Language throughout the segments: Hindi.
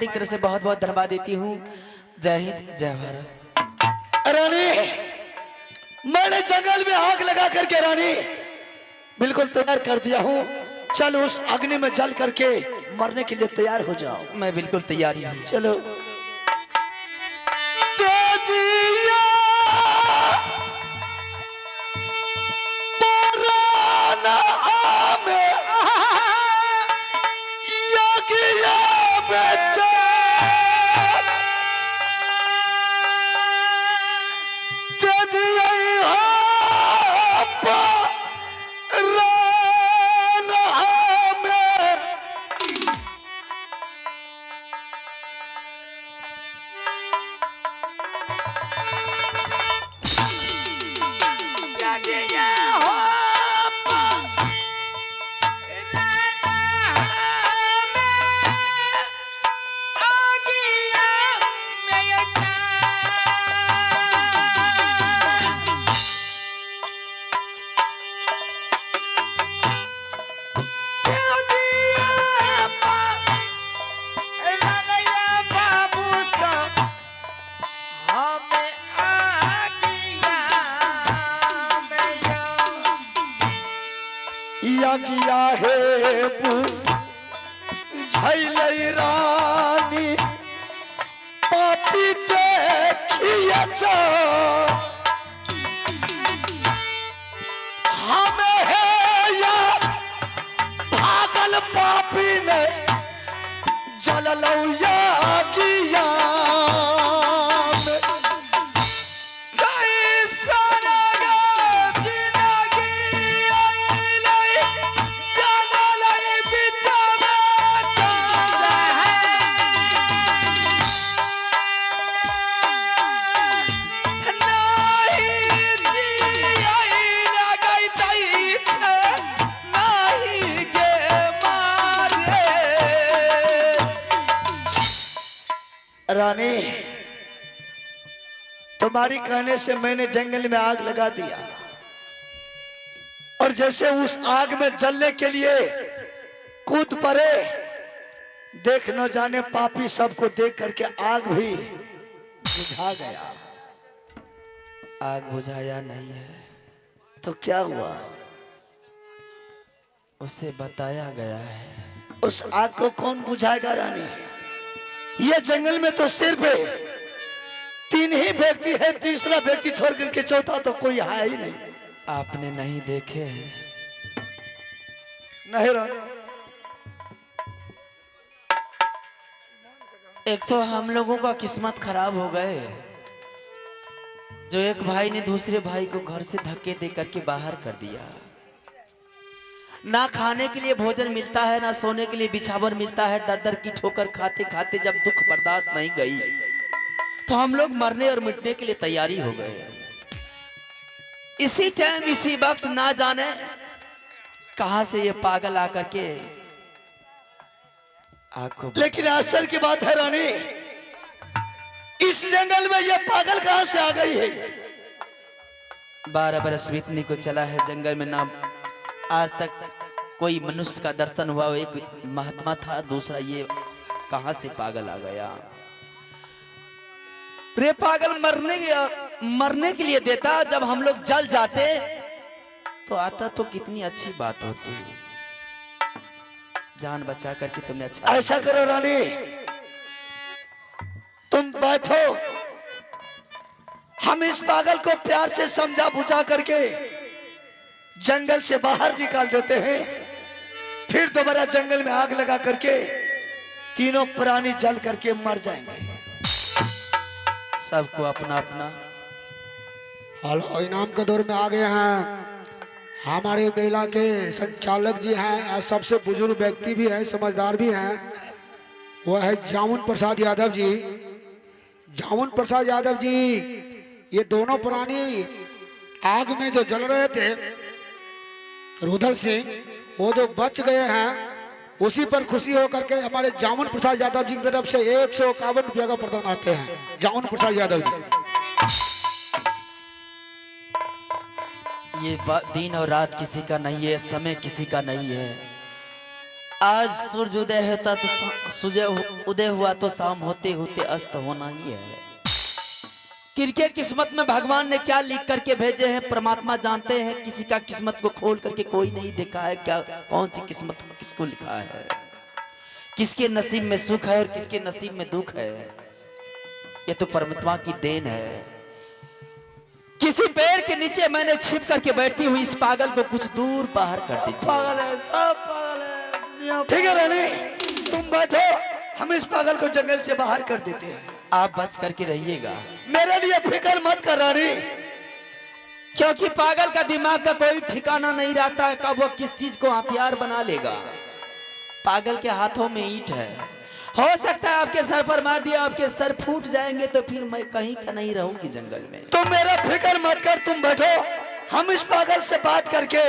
एक तरफ से बहुत बहुत धन्यवाद देती हूँ। जय हिंद जय भारत। रानी, मैंने जंगल में आग लगा करके रानी बिल्कुल तैयार कर दिया हूँ। चल उस अग्नि में जल करके मरने के लिए तैयार हो जाओ। मैं बिल्कुल तैयारी हूँ। चलो। तेजिया पुराना आमे यज्ञ बेचा तेजिया पुराना आमे यज्ञ है झैलै रानी पापी देखिए जा हमें है या भागल पापी ने जललौ यज्ञ रानी, तुम्हारी कहने से मैंने जंगल में आग लगा दिया और जैसे उस आग में जलने के लिए कूद पड़े, देख न जाने पापी सबको देख करके आग भी बुझा गया। आग बुझाया नहीं है तो क्या हुआ? उसे बताया गया है। उस आग को कौन बुझाएगा रानी? ये जंगल में तो सिर्फ 3 ही व्यक्ति है, तीसरा व्यक्ति छोड़ करके चौथा तो कोई है ही नहीं। आपने नहीं देखे हैं? नहीं रानी। एक तो हम लोगों का किस्मत खराब हो गए, जो एक भाई ने दूसरे भाई को घर से धक्के दे करके बाहर कर दिया। ना खाने के लिए भोजन मिलता है, ना सोने के लिए बिछावर मिलता है। दर दर की ठोकर खाते खाते जब दुख बर्दाश्त नहीं गई तो हम लोग मरने और मिटने के लिए तैयारी हो गए। इसी टाइम इसी वक्त ना जाने कहां से ये पागल आकर के आंखों। लेकिन आश्चर्य की बात है रानी, इस जंगल में ये पागल कहां से आ गई है? 12 बरस बीतने को चला है जंगल में, ना आज तक कोई मनुष्य का दर्शन हुआ। एक महात्मा था, दूसरा ये कहां से पागल आ गया। रे पागल मरने के लिए देता, जब हम लोग जल जाते तो आता तो कितनी अच्छी बात होती। जान बचा करके तुमने अच्छा। ऐसा करो रानी, तुम बैठो, हम इस पागल को प्यार से समझा बुझा करके जंगल से बाहर निकाल देते हैं। फिर दोबारा जंगल में आग लगा करके तीनों प्राणी जल करके मर जाएंगे। सबको अपना अपना। हेलो, इनाम के दौर में आ गए हैं। हमारे मेला के संचालक जी हैं और सबसे बुजुर्ग व्यक्ति भी हैं, समझदार भी हैं। वह है जामुन प्रसाद यादव जी। जामुन प्रसाद यादव जी, ये दोनों प्राणी आग में जो जल रहे थे, रुदल सिंह, वो जो बच गए हैं, उसी पर खुशी होकर के हमारे जामुन प्रसाद यादव जी की तरफ से 151 रुपया का प्रदान आते हैं। जामुन प्रसाद यादव जी। ये दिन और रात किसी का नहीं है, समय किसी का नहीं है। आज सूर्य उदय होता तो सूर्य उदय हुआ तो शाम होते होते अस्त होना ही है। किनके किस्मत में भगवान ने क्या लिख करके भेजे हैं परमात्मा जानते हैं। किसी का किस्मत को खोल करके कोई नहीं देखा है क्या कौन सी किस्मत किसको लिखा है, किसके नसीब में सुख है और किसके नसीब में दुख है। ये तो परमात्मा की देन है। किसी पेड़ के नीचे मैंने छिप करके बैठती हुई इस पागल को कुछ दूर बाहर कर दीजिए। पागल है, सब पागल है। ठीक है रानी, तुम बैठो, हम इस पागल को जंगल से बाहर कर देते हैं। आप बच करके रहिएगा, मेरे लिए फिक्र मत कर रानी, क्योंकि पागल का दिमाग का कोई ठिकाना नहीं रहता है कब वो किस चीज को हथियार बना लेगा। पागल के हाथों में ईंट है, हो सकता है आपके सर पर मार दिया आपके सर फूट जाएंगे तो फिर मैं कहीं का नहीं रहूंगी जंगल में। तुम मेरा फिक्र मत कर, तुम बैठो, हम इस पागल से बात करके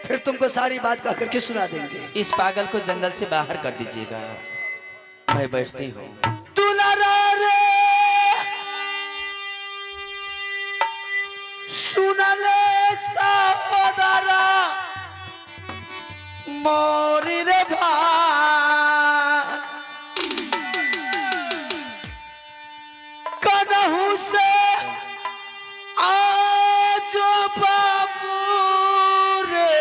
फिर तुमको सारी बात कह करके सुना देंगे। इस पागल को जंगल से बाहर कर दीजिएगा, मैं बैठती हूँ। सुनले सहोदरा मोरी रे भाई, कनहु से आज बाबू रे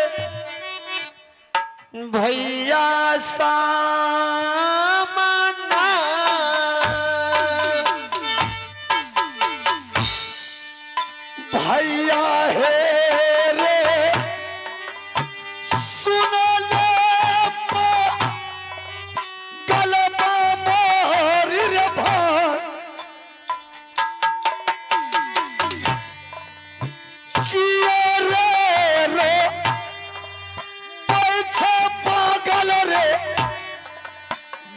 भैया सामना, भैया है रे सुन ले गलबा मोरी रे भाई, किए रे रे पैछा पागल रे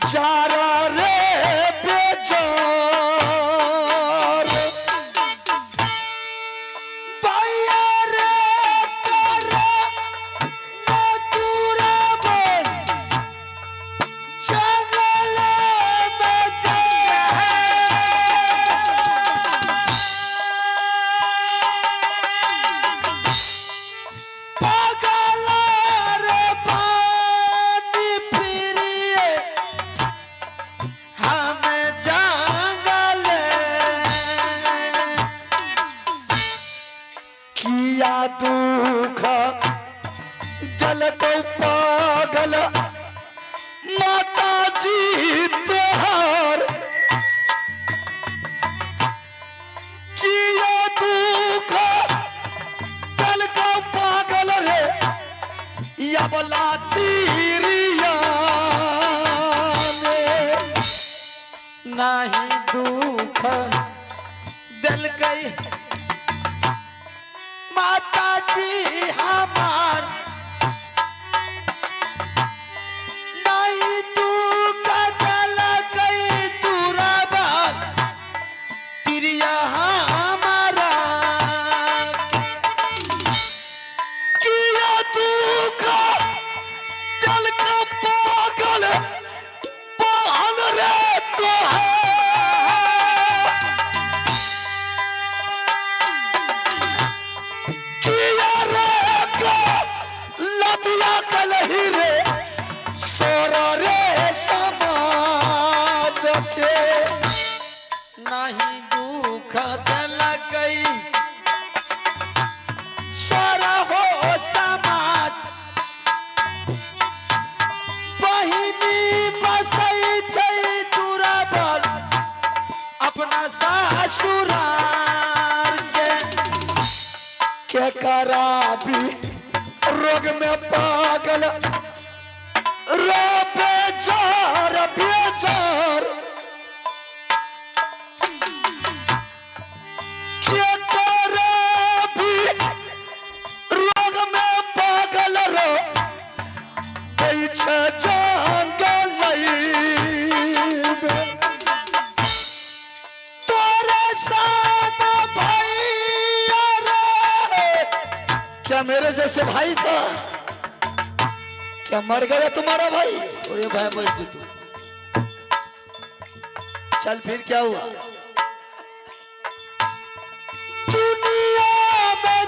जारा रे बेजार, भैया रे करा मधुरा बन जंगल में पागल रे पानी फिरिए हमें जंगल किया दुख दिल को पागल माता जी तोहार, किया दुख दिल को पागल रे या बोला तीरिया नहीं दुख दिल गई माता जी हमार, नहीं दुख दिल गई दूरा बात तिरिया हमारा, किया दुख दिल का पागल पागल रे तो है, किया रे को लबिया कलही रे सोरा रे समाज के, नहीं दुख दिल गई सोरा हो समाज, बहिनी बसई छै दुराबर अपना ससुरार के कराबी रोग में पागल रो बेजार बेजार, के कराबी रोग में पागल रो पीछे जंगल तोरे साथ भैया रे, क्या मेरे जैसे भाई था क्या मर गया तुम्हारा भाई? अरे भाई मत तू, चल फिर क्या हुआ? दुनिया में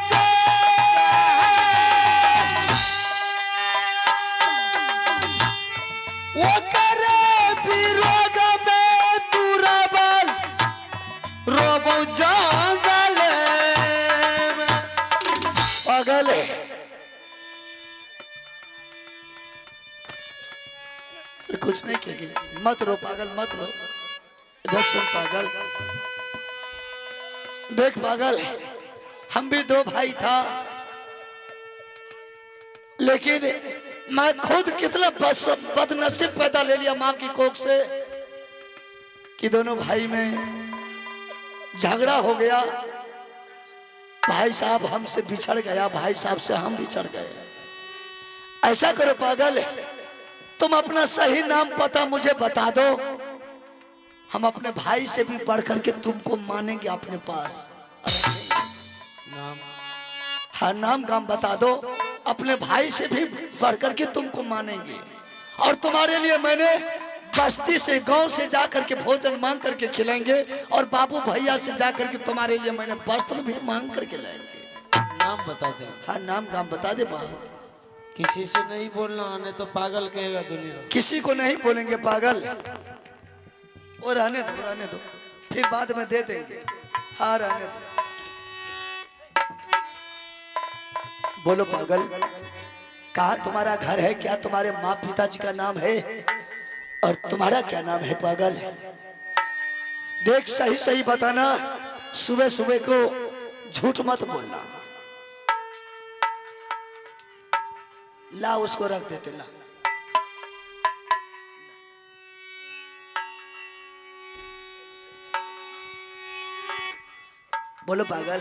कुछ नहीं कहेगी। मत रो पागल, मत रो। इधर सुन पागल, देख पागल, हम भी दो भाई था, लेकिन मैं खुद कितना बदनसीब पैदा ले लिया माँ की कोख से कि दोनों भाई में झगड़ा हो गया। भाई साहब हमसे बिछड़ गया, भाई साहब से हम बिछड़ गए। ऐसा करो पागल, तुम अपना सही नाम पता मुझे बता दो, हम अपने भाई से भी बढ़ करके तुमको मानेंगे अपने पास। नाम? हाँ नाम गाम बता दो, अपने भाई से भी बढ़ करके तुमको मानेंगे। और तुम्हारे लिए मैंने बस्ती से, गांव से जाकर के भोजन मांग करके खिलाएंगे, और बाबू भैया से जाकर के तुम्हारे लिए मैंने वस्त्र भी मांग करके लाएंगे। नाम बता दे। हाँ नाम गाम बता दे बाबू। किसी से नहीं बोलना, नहीं तो पागल कहेगा दुनिया। किसी को नहीं बोलेंगे पागल, और रहने दो, रहने दो, फिर बाद में दे देंगे। हाँ रहने दो। बोलो पागल, कहाँ तुम्हारा घर है? क्या तुम्हारे माँ पिताजी का नाम है? और तुम्हारा क्या नाम है पागल? देख सही सही बताना, सुबह सुबह को झूठ मत बोलना। ला उसको रख देते, ला। बोलो पागल।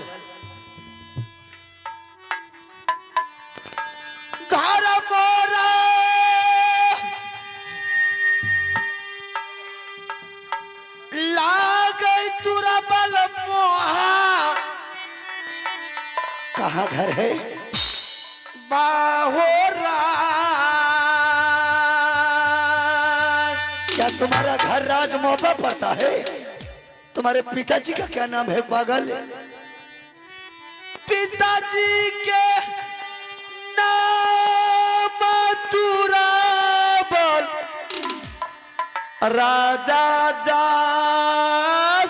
घर मोरा लागे तुरा बल मोहा। कहाँ घर है? बाहोरा। क्या तुम्हारा घर राजमोहबा पड़ता है? तुम्हारे पिताजी का क्या नाम है पागल? पिताजी के नाम तुराबल राजा जा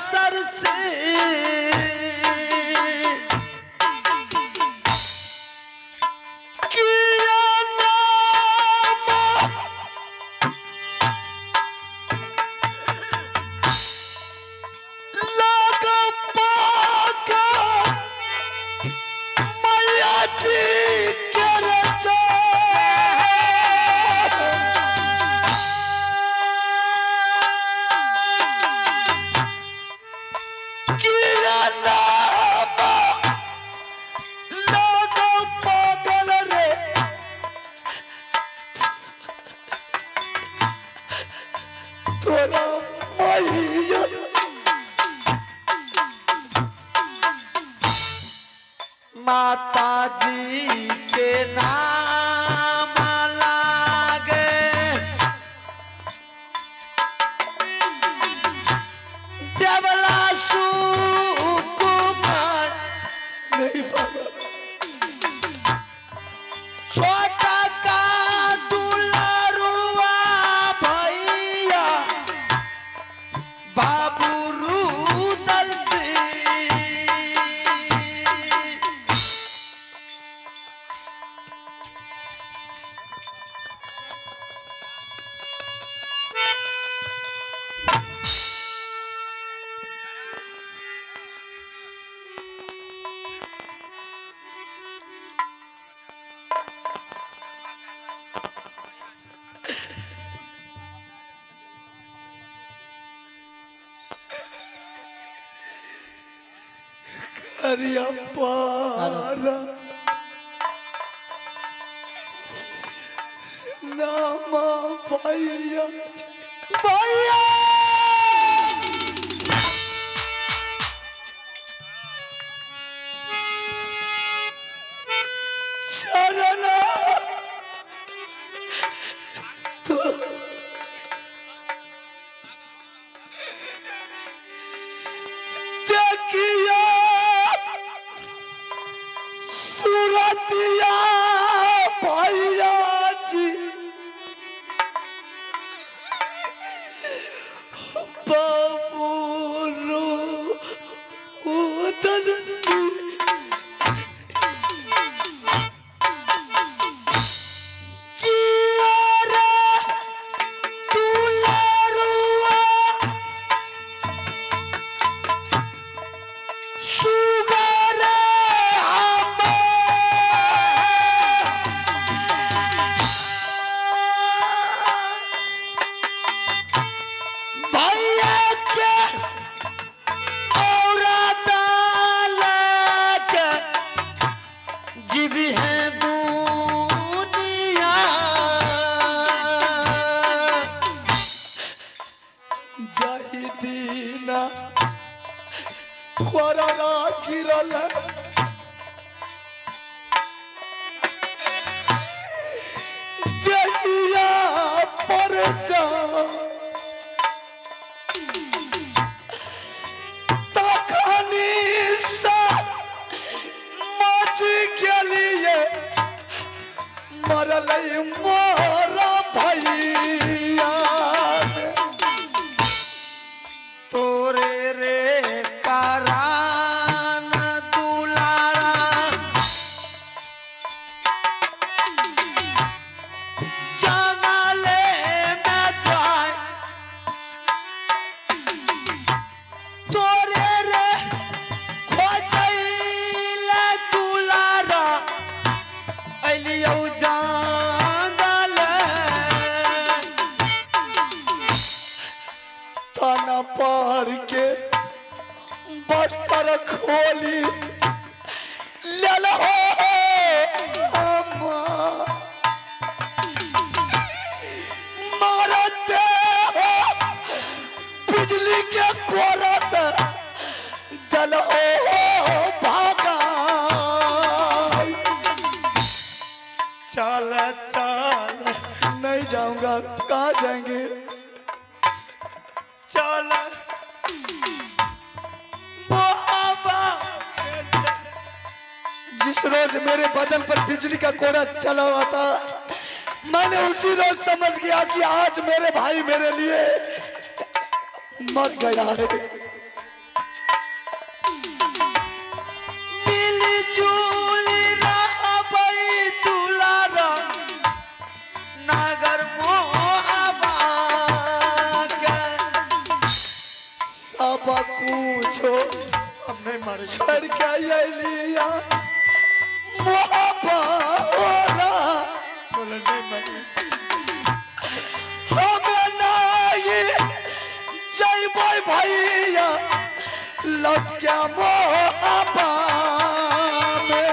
सरसे। माता जी के नाम लागे देवला सुकुमार। नहीं बाबा, छोटा का दुलारुआ भैया बाबू रूदल से। अरे पारा नामा भैया भैया शरणा तो देखिया सुरतिया भैया जी बाबू रो उदल से। जिया रे तू दीना कोररा गिरल देहिया पर जा तखनी सा मच गेलिए मरल मोरा भैया तोरे रे करान दुलारा जंगले में जाए तोरे रे खोजैले दुलारा अलियौ जंगले ताना पार के बस्तर खोली लेल हो अम्मा मारते हो बिजली के कोरा से दल हो भागा चल चल नहीं जाऊंगा कहाँ जाएंगे चल जिस रोज मेरे बदन पर बिजली का कोड़ा चला हुआ था मैंने उसी रोज समझ गया कि आज मेरे भाई मेरे लिए मर गया है मिली-जुली रहबै दुलारा नागर मोहबा के सब कुछ छोड़ के लिया हमें नहीं जैबै भैया लौट के मोहबा में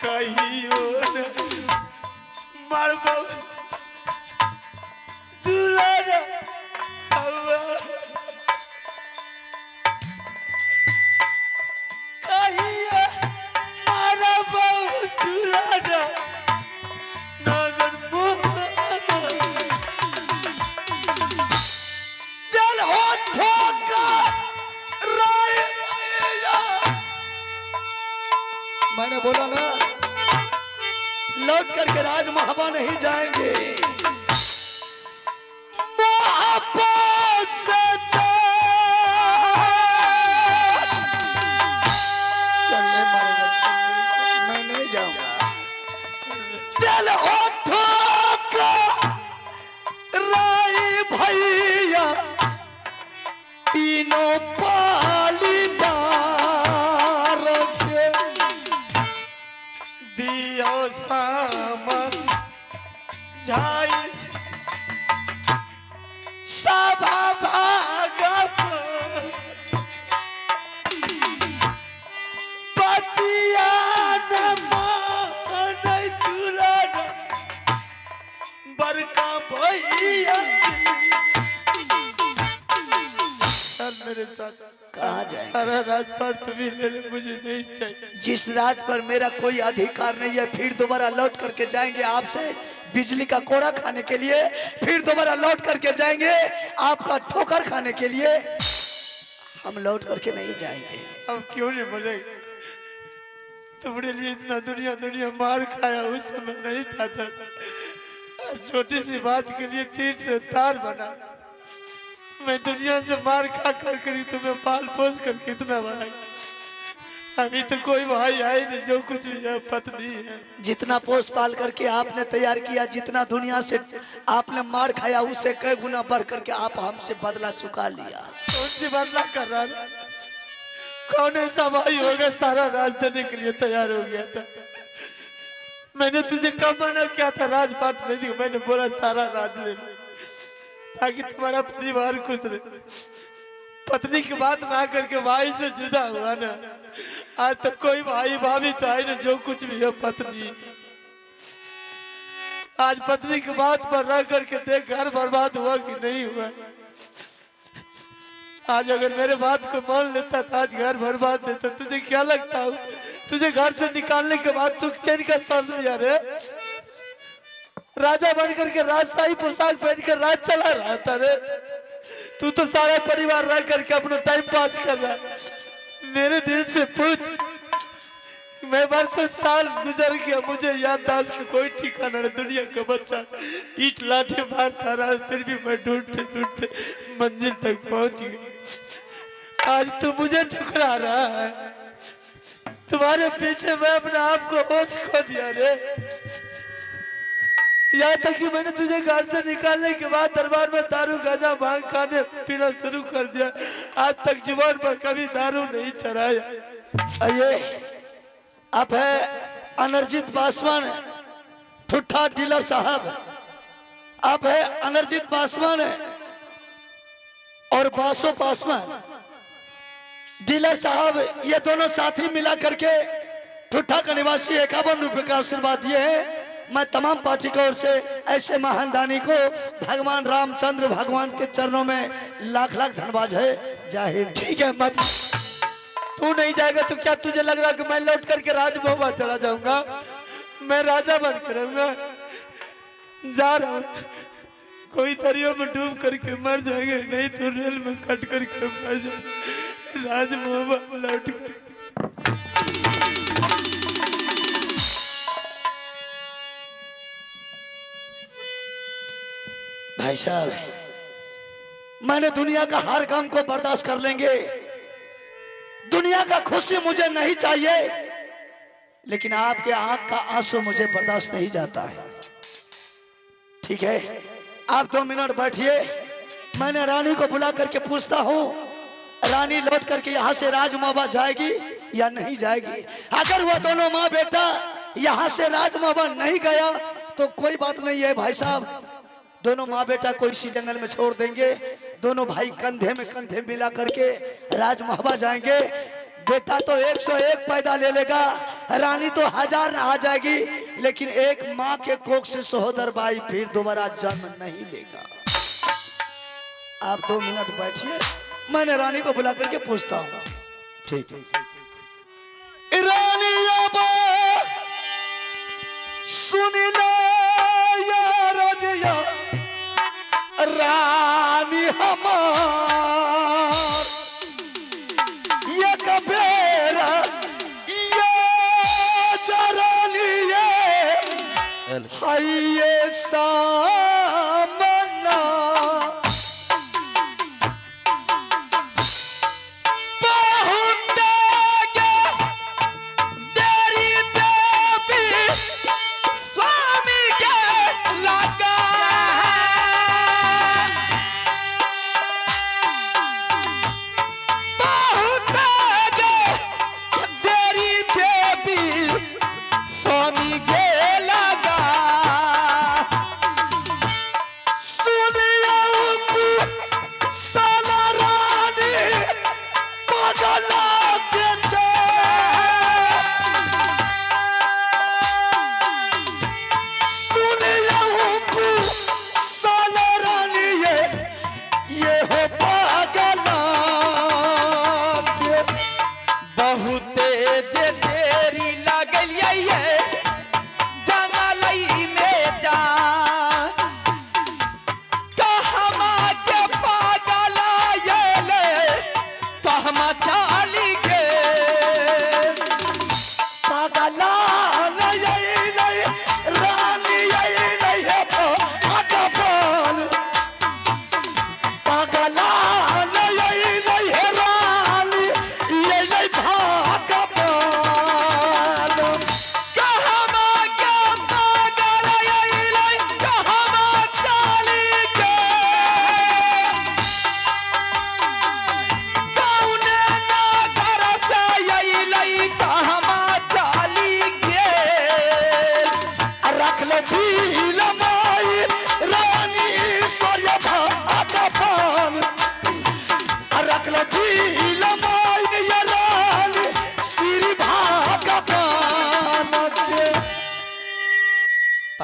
कहियो न मरबौ दुलारा हवा कहियो मरबौ दुलारा नागर मोहबा दिल हो ठोकर राय भैया मैंने बोला ना लौट करके राज महाबा नहीं जाएंगे मोहब्बत से चलने मारेगा मैं नहीं जाऊंगा दिल उठो राय भैया तीनों पाली बार के दियो सामन जाई सभा भागप पतिया न मान दुलारा बड़का भैया मेरे साथ कहाँ जाएंगे सारा राजपाट तुम्ही ले ले मुझे नहीं चाहिए जिस रात पर मेरा कोई अधिकार नहीं है फिर दोबारा लौट करके जाएंगे आपसे बिजली का कोड़ा खाने के लिए फिर दोबारा लौट करके जाएंगे आपका ठोकर खाने के लिए हम लौट करके नहीं जाएंगे अब क्यों नहीं बोलेगा तुम्हारे लिए इतना दुनिया दुनिया मार खाया उस समय नहीं था छोटी सी बात के लिए तीर से तार बना मैं दुनिया से मार खा कर करी तुम्हें पाल पोस कर कितना बना अभी तो कोई भाई आए नहीं जो कुछ भी है पत्नी है जितना पोस पाल करके आपने तैयार किया जितना दुनिया से आपने मार खाया उससे कई गुना बढ़ करके आप हमसे बदला चुका लिया कौन सी बदला कर रहा था कौन ऐसा भाई होगा सारा राज देने के लिए तैयार हो गया था मैंने तुझे कब मना किया था राजपाट नहीं थी मैंने बोला सारा राज ले लो ताकि तुम्हारा परिवार खुश रहे पत्नी की बात ना करके भाई से जुदा हुआ ना आज तक कोई भाई भाभी तो आई ना जो कुछ भी है पत्नी आज पत्नी की बात पर रह करके देख घर बर्बाद हुआ कि नहीं हुआ आज अगर मेरे बात को मान लेता तो आज घर बर्बाद देता। तुझे क्या लगता है तुझे घर से निकालने के बाद सुख चैन का सांस लिया रे? राजा बनकर के राजशाही पोशाक पहनकर राज चला रहा था रे। तू तो सारा परिवार रह करके अपना टाइम पास कर रहा है। मेरे दिल से पूछ, मैं वर्षों साल गुजर गया, मुझे याददाश्त का कोई ठिकाना नहीं। दुनिया का बच्चा ईट लाठी मारता रहा, फिर भी मैं ढूंढते ढूंढते मंजिल तक पहुंच गया। आज तू मुझे ठुकरा रहा है। तुम्हारे पीछे मैं अपने आप को होश खो दिया रे। यहाँ तक कि मैंने तुझे घर से निकालने के बाद दरबार में दारू गांजा भांग खाने पीना शुरू कर दिया। आज तक जुबान पर कभी दारू नहीं चढ़ाया। ये आप है अनर्जित पासवान ठुट्ठा डीलर साहब। आप है अनर्जित पासवान और बासो पासवान डीलर साहब। ये दोनों साथी मिला करके ठुट्ठा का निवासी 51 रुपए का आशीर्वाद दिए हैं। मैं तमाम पार्टी की ओर से ऐसे महान दानी को भगवान रामचंद्र भगवान के चरणों में लाख लाख धन्यवाद है। जय हिंद। ठीक है, मत तू नहीं जाएगा तो क्या तुझे लग रहा कि मैं लौट करके राजमहल चला जाऊंगा? मैं राजा बन कर रहूंगा। जा रहा हूं, कोई दरिया में डूब करके मर जाएंगे, नहीं तो रेल में कट करके मर जाएंगे। राजमहल लौट कर भाई साहब, मैंने दुनिया का हर गम को बर्दाश्त कर लेंगे। दुनिया का खुशी मुझे नहीं चाहिए, लेकिन आपके आंख का आंसू मुझे बर्दाश्त नहीं जाता है। ठीक है, आप 2 मिनट बैठिए। मैंने रानी को बुला करके पूछता हूँ, रानी लौट करके यहाँ से राजमहल जाएगी या नहीं जाएगी। अगर वो दोनों माँ बेटा यहाँ से राजमहल नहीं गया तो कोई बात नहीं है भाई साहब। दोनों माँ बेटा को इसी जंगल में छोड़ देंगे। दोनों भाई कंधे में कंधे मिला करके राजमहल जाएंगे। बेटा तो 101 पैदा ले लेगा, रानी तो 1000 आ जाएगी, लेकिन एक माँ के कोख से सहोदर भाई फिर दोबारा जन्म नहीं लेगा। आप 2 मिनट बैठिए, मैंने रानी को बुला करके पूछता हूँ। ठीक है रानी, अब सुनी ना यार रजिया रानी हमार, ये कबेरा ये चरलिए हाय ये सामना। बहुत देरी बेबी स्वामी के लगा, स्वामी के लगा।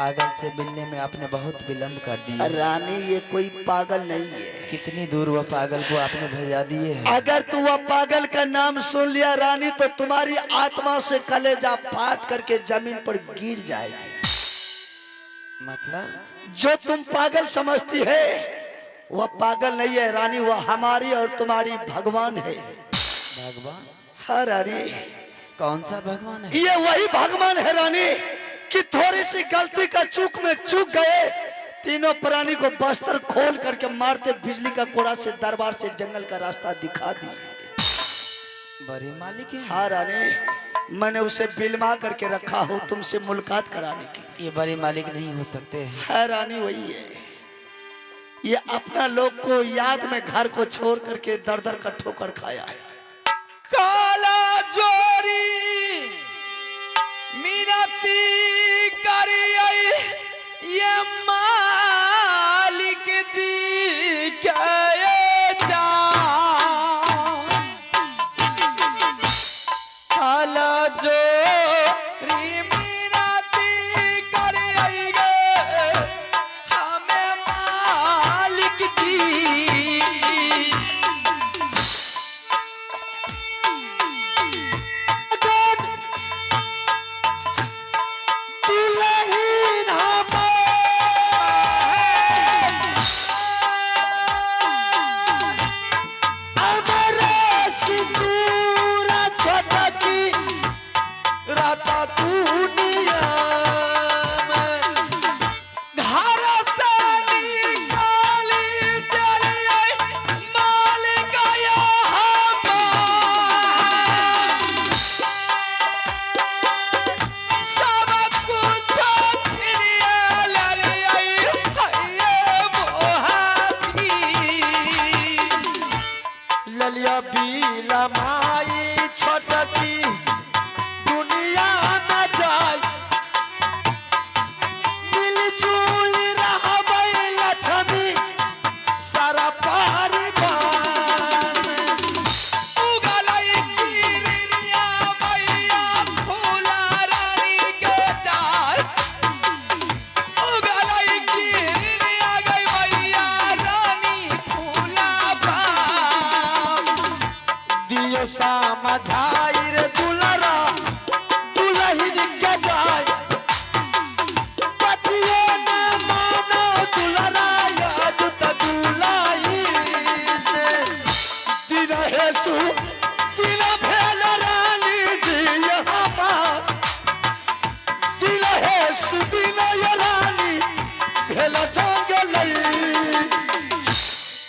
पागल से मिलने में आपने बहुत विलंब कर दिया। रानी ये कोई पागल नहीं है। कितनी दूर वह पागल को आपने भेजा दिए हैं। अगर तू वह पागल का नाम सुन लिया रानी तो तुम्हारी आत्मा से कलेजा फाट करके जमीन पर गिर जाएगी। मतलब जो तुम पागल समझती है वह पागल नहीं है रानी, वह हमारी और तुम्हारी भगवान है। भगवान? हाँ रानी, कौन सा भगवान है? ये वही भगवान है रानी कि थोड़ी सी गलती का चूक में चूक गए, तीनों प्राणी को बस्तर खोल करके मारते बिजली का कोड़ा से दरबार से जंगल का रास्ता दिखा दिए। बड़े मालिक है। हाँ रानी, मैंने उसे बिलमा करके रखा हो तुमसे मुलाकात कराने के लिए। ये बड़े मालिक नहीं हो सकते। हाँ रानी वही है। ये अपना लोग को याद में घर को छोड़ करके दर दर का ठोकर खाया है। काला जोरी मिनती करिए ये मालिक दी गए जा। काला जोरी मिनती करिए हमें मालिक दी।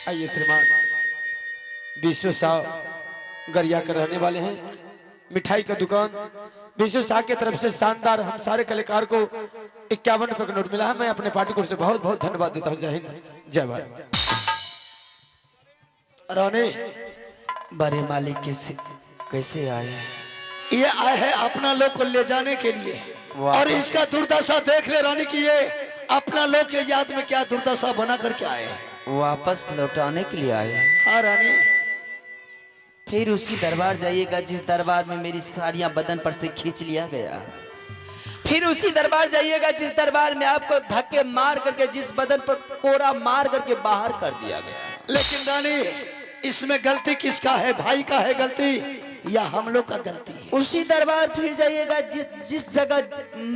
आइए श्रीमान विश्व शाह गरिया के रहने वाले हैं। मिठाई का दुकान विश्व शाह की तरफ से शानदार हम सारे कलाकार को 51 रुपए का नोट मिला है। मैं अपने पार्टी को से बहुत बहुत धन्यवाद देता हूँ। जय हिंद जय भारत। रानी बड़े मालिक कैसे आए? ये आए हैं अपना लोग को ले जाने के लिए और इसका दुर्दशा देख ले रानी की ये अपना लोग के याद में क्या दुर्दशा बना करके आए हैं। वापस लौटाने के लिए आए। हाँ रानी, फिर उसी दरबार जाइएगा जिस दरबार में मेरी साड़ियां बदन पर से खींच लिया गया। फिर उसी दरबार जाइएगा जिस दरबार में आपको धक्के मार करके जिस बदन पर कोड़ा मार करके बाहर कर दिया गया। लेकिन रानी इसमें गलती किसका है? भाई का है गलती या हम लोग का गलती है? उसी दरबार फिर जाइएगा जिस जगह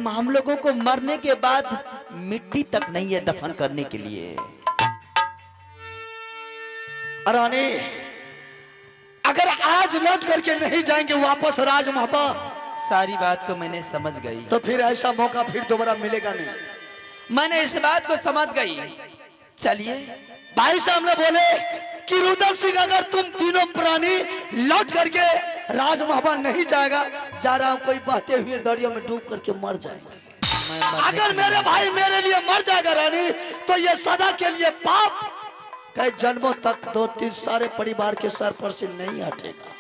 हम लोगों को मरने के बाद मिट्टी तक नहीं है दफन करने के लिए। रानी अगर आज लौट करके नहीं जाएंगे वापस राज महबा, सारी बात को मैंने समझ गई। तो फिर ऐसा मौका फिर दोबारा मिलेगा नहीं। मैंने इस बात को समझ गई। चलिए भाई साहब ने बोले कि रुदल सिंह अगर तुम तीनों प्राणी लौट करके राज महबा नहीं जाएगा, जा रहा हूं कोई बहते हुए दरिया में डूब करके मर जाएंगे। अगर मेरे भाई मेरे लिए मर जाएगा रानी तो ये सदा के लिए पाप कई जन्मों तक 2-3 सारे परिवार के सर पर से नहीं हटेगा।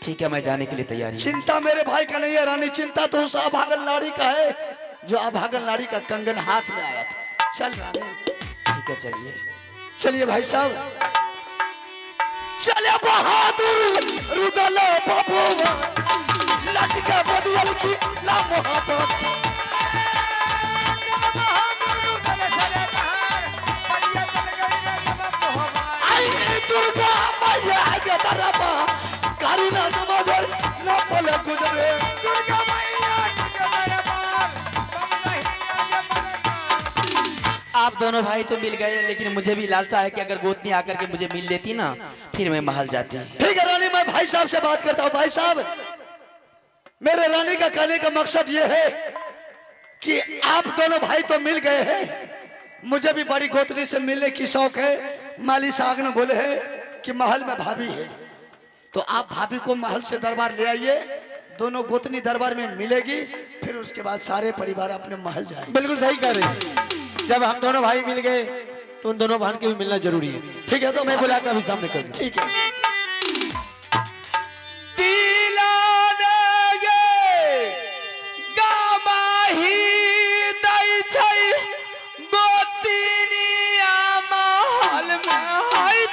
ठीक है, मैं जाने के लिए तैयार हूं। चिंता मेरे भाई का नहीं है रानी, चिंता तो उस अभागन नारी का है जो अभागन नारी का कंगन हाथ में आया था। चल रानी। ठीक है चलिए। चलिए भाई साहब, चले बहादुर रुदल बाबू लटका बदल की ला मोहब्बत दुर्गा मैया के बराबा कारी ना नमोदर ना पले गुजरे दुर्गा मैया के बराबर आप दोनों भाई तो मिल गए, लेकिन मुझे भी लालसा है कि अगर गोतनी आकर के मुझे मिल लेती ना, फिर मैं महल जाती। ठीक है रानी, मैं भाई साहब से बात करता हूँ। भाई साहब, मेरे रानी का कहने का मकसद ये है कि आप दोनों भाई तो मिल गए हैं, मुझे भी बड़ी गोतनी से मिलने की शौक है। माली साहब ने बोले हैं कि महल में भाभी है, तो आप भाभी को महल से दरबार ले आइए, दोनों गोतनी दरबार में मिलेगी, फिर उसके बाद सारे परिवार अपने महल जाएंगे। बिल्कुल सही कह रहे हैं। जब हम दोनों भाई मिल गए तो उन दोनों बहन के भी मिलना जरूरी है। ठीक है, तो मैं बुला कर अभी सामने कर दूं। ठीक है। गोतिनिया महल में हाय